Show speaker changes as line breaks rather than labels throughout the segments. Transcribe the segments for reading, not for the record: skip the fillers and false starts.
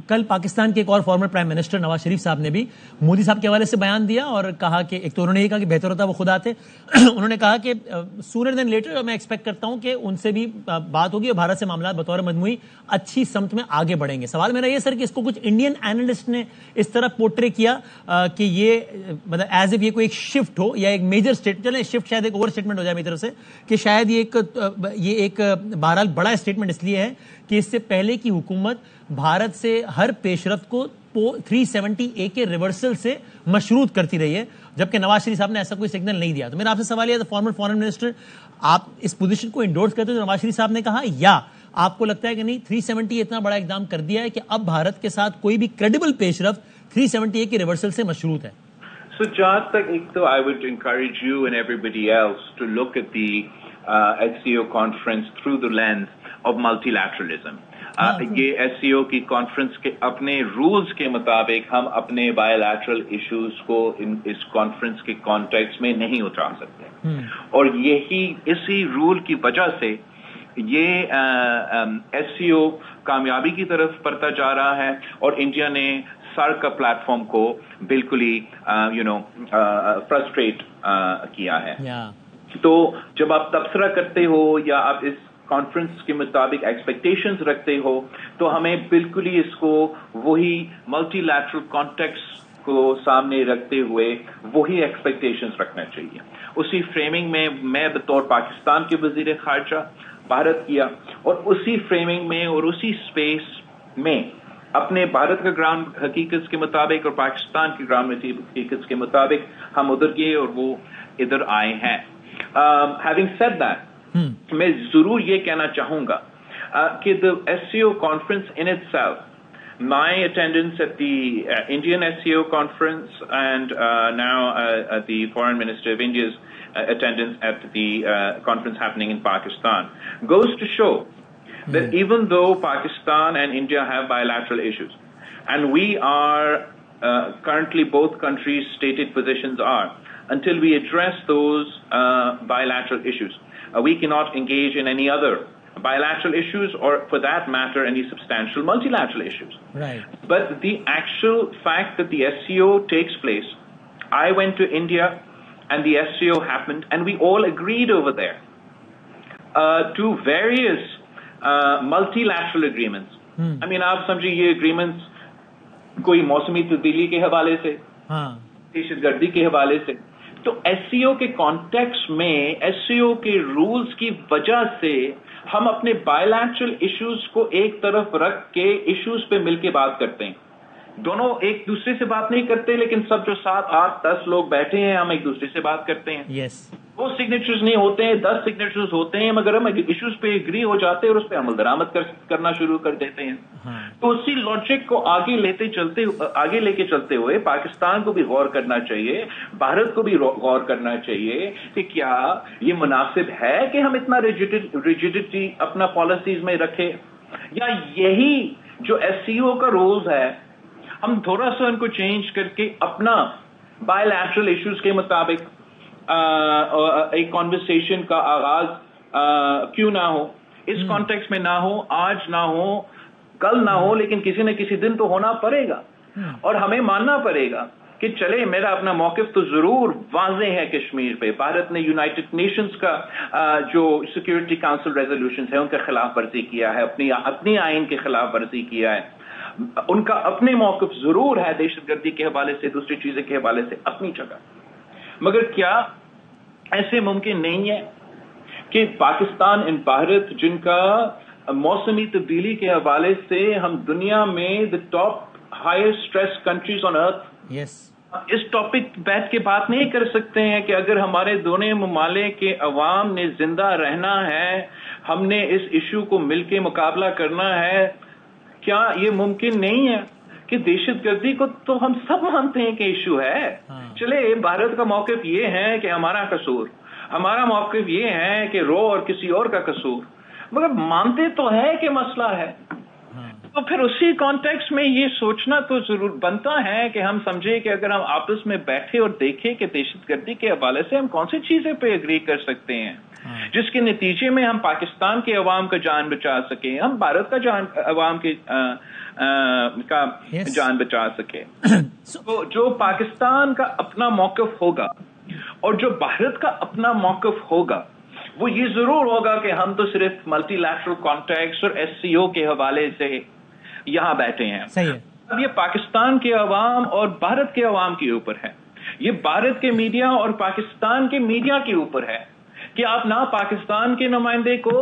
کل پاکستان کے ایک اور former prime minister Nawaz Sharif صاحب نے بھی مودی صاحب کے حوالے سے بیان دیا اور کہا کہ ایک تو انہوں نے یہ کہا کہ بہتر ہوتا وہ خود آتے. انہوں نے کہا کہ سونر دین لیٹر میں ایکسپیکٹ کرتا ہوں کہ ان سے بھی بات ہوگی اور بھارت سے معاملات بطور مجموعی اچھی سمت میں آگے بڑھیں گے. سوال میرا یہ سر کہ اس کو کچھ انڈین اینالسٹ نے اس طرح پورٹرے کیا کہ یہ مطلب ایز اف یہ کوئی ایک شفٹ ہو یا ایک میجر اسٹیٹمنٹ, چلیں شفٹ شاید ایک اوور اسٹیٹمنٹ ہو جائے میری طرف سے, کہ شاید یہ ایک بہرحال بڑا اسٹیٹمنٹ اس لیے ہے کہ اس سے پہلے کی حکومت بھارت سے ہر پیش رفت کو 370A کے ریورسل سے مشروط کرتی رہی ہے, جبکہ نواز شریف صاحب نے ایسا کوئی سگنل نہیں دیا. تو میرا آپ سے سوال یہ ہے, فارمر فارن منسٹر, آپ اس پوزیشن کو انڈورس کرتے ہیں جو نواز شریف صاحب نے کہا, یا آپ کو لگتا ہے کہ نہیں 370 اتنا بڑا اقدام کر دیا ہے کہ اب بھارت کے ساتھ کوئی بھی کریڈیبل پیش رفت 370A کے ریورسل سے مشروط ہے؟
So جہاں تک ایک تو I would encourage you and everybody else to look at the SCO conference through the lens of multilateralism. یہ SCO کی کانفرنس کے اپنے رولز کے مطابق ہم اپنے بائیلیٹرل ایشوز کو اس کانفرنس کے کانٹیکسٹ میں نہیں اتار سکتے, اور اسی رول کی وجہ سے یہ SCO کامیابی کی طرف بڑھتا جا رہا ہے, اور انڈیا نے سر کا پلیٹ فارم کو بالکل ہی فرسٹریٹ کیا ہے. تو جب آپ تبصرہ کرتے ہو یا آپ اس کانفرنس کے مطابق ایکسپیکٹیشنز رکھتے ہو, تو ہمیں بالکل ہی اس کو وہی ملٹی لیٹرل کانٹیکسٹ کو سامنے رکھتے ہوئے وہی ایکسپیکٹیشنز رکھنا چاہیے. اسی فریمنگ میں میں بطور پاکستان کے وزیر خارجہ بھارت کیا, اور اسی فریمنگ میں اور اسی اسپیس میں اپنے بھارت کا گراؤنڈ حقیقت کے مطابق اور پاکستان کے گراؤنڈ حقیقت کے مطابق ہم ادھر گئے اور وہ ادھر آئے ہیں. Having said that, میں ضرور یہ کہنا چاہوں گا کہ the SCO conference in itself, my attendance at the Indian SCO conference and now the Foreign Minister of India's attendance at the conference happening in Pakistan goes to show that even though Pakistan and India have bilateral issues, and we are currently both countries' stated positions are, until we address those bilateral issues, we cannot engage in any other bilateral issues or, for that matter, any substantial multilateral issues.
Right.
But the actual fact that the SCO takes place, I went to India and the SCO happened, and we all agreed over there to various multilateral agreements. I mean, آپ سمجھے یہ agreements کوئی موسمی تبدیلی کے حوالے سے, دہشت گردی کے حوالے سے, تو SCO کے کانٹیکسٹ میں SCO کے رولز کی وجہ سے ہم اپنے بائیلیٹرل ایشوز کو ایک طرف رکھ کے ایشوز پہ مل کے بات کرتے ہیں. دونوں ایک دوسرے سے بات نہیں کرتے, لیکن سب جو 7-8-10 لوگ بیٹھے ہیں ہم ایک دوسرے سے بات کرتے ہیں.
Yes.
وہ سگنیچرز نہیں ہوتے ہیں, 10 سگنیچرز ہوتے ہیں, مگر ہم ایشوز پہ اگری ہو جاتے ہیں اور اس پہ عمل درآمد کرنا شروع کر دیتے ہیں. تو اسی لاجک کو آگے لے کے چلتے ہوئے پاکستان کو بھی غور کرنا چاہیے, بھارت کو بھی غور کرنا چاہیے کہ کیا یہ مناسب ہے کہ ہم اتنا ریجیڈیٹی اپنا پالیسیز میں رکھیں, یا یہی جو SCO کا رولز ہے ہم تھوڑا سا ان کو چینج کر کے اپنا بائیلیٹرل ایشوز کے مطابق ایک کانورسیشن کا آغاز کیوں نہ ہو, اس کانٹیکسٹ میں نہ ہو, آج نہ ہو, کل نہ ہو, لیکن کسی نہ کسی دن تو ہونا پڑے گا, اور ہمیں ماننا پڑے گا کہ چلے میرا اپنا موقف تو ضرور واضح ہے کشمیر پہ. بھارت نے یونائٹڈ نیشنز کا جو سیکورٹی کاؤنسل ریزولوشنز ہیں ان کا خلاف ورزی کیا ہے, اپنی آئین کے خلاف ورزی کیا ہے, ان کا اپنے موقف ضرور ہے دہشت گردی کے حوالے سے, دوسری چیزیں کے حوالے سے اپنی جگہ. مگر کیا ایسے ممکن نہیں ہے کہ پاکستان اور بھارت جن کا موسمی تبدیلی کے حوالے سے ہم دنیا میں the top highest stress countries on earth, اس ٹاپک بیٹھ کے بات نہیں کر سکتے ہیں کہ اگر ہمارے دونوں ممالک کے عوام نے زندہ رہنا ہے, ہم نے اس ایشو کو مل کے مقابلہ کرنا ہے. کیا یہ ممکن نہیں ہے کہ دہشت گردی کو تو ہم سب مانتے ہیں کہ ایشو ہے, چلے بھارت کا موقف یہ ہے کہ ہمارا قصور, ہمارا موقف یہ ہے کہ رو اور کسی اور کا قصور, مگر مانتے تو ہے کہ مسئلہ ہے. تو پھر اسی کانٹیکسٹ میں یہ سوچنا تو ضرور بنتا ہے کہ ہم سمجھے کہ اگر ہم آپس میں بیٹھے اور دیکھیں کہ دہشت گردی کے حوالے سے ہم کون سی چیزیں پہ اگری کر سکتے ہیں جس کے نتیجے میں ہم پاکستان کے عوام کا جان بچا سکیں, ہم بھارت کا عوام کی کا جان بچا سکے. تو جو پاکستان کا اپنا موقف ہوگا اور جو بھارت کا اپنا موقف ہوگا وہ یہ ضرور ہوگا کہ ہم تو صرف ملٹی لیٹرل کانٹیکٹس اور SCO کے حوالے سے یہاں بیٹھے ہیں. اب یہ پاکستان کے عوام اور بھارت کے عوام کے اوپر ہے, یہ بھارت کے میڈیا اور پاکستان کے میڈیا کے اوپر ہے کہ آپ نہ پاکستان کے نمائندے کو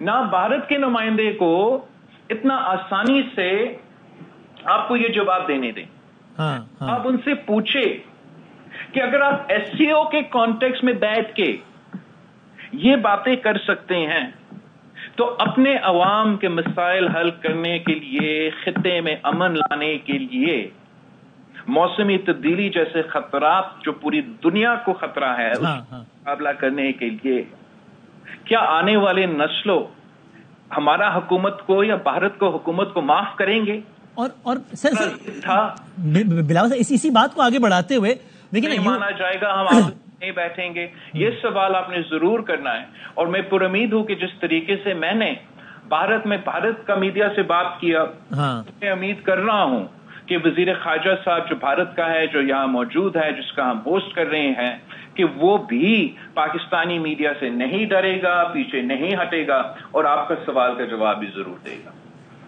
نہ بھارت کے نمائندے کو اتنا آسانی سے آپ کو یہ جواب دینے دیں. آپ ان سے پوچھے کہ اگر آپ SCO کے کانٹیکس میں بیٹھ کے یہ باتیں کر سکتے ہیں تو اپنے عوام کے مسائل حل کرنے کے لیے, خطے میں امن لانے کے لیے, موسمی تبدیلی جیسے خطرات جو پوری دنیا کو خطرہ ہے اس کا مقابلہ کرنے کے لیے کیا آنے والے نسلوں ہمارا حکومت کو یا بھارت کو حکومت کو معاف کریں گے؟
اور سر بلاول اسی بات کو آگے بڑھاتے ہوئے دیکھیں
نہیں مانا جائے گا, ہم آپ نہیں بیٹھیں گے. یہ سوال آپ نے ضرور کرنا ہے اور میں پر امید ہوں کہ جس طریقے سے میں نے بھارت کا میڈیا سے بات کیا, میں امید کر رہا ہوں کہ وزیر خارجہ صاحب جو بھارت کا ہے, جو یہاں موجود ہے, جس کا ہم ہوسٹ کر رہے ہیں, کہ وہ بھی پاکستانی میڈیا سے نہیں ڈرے گا, پیچھے نہیں ہٹے گا اور آپ کا سوال کا جواب بھی ضرور دے گا.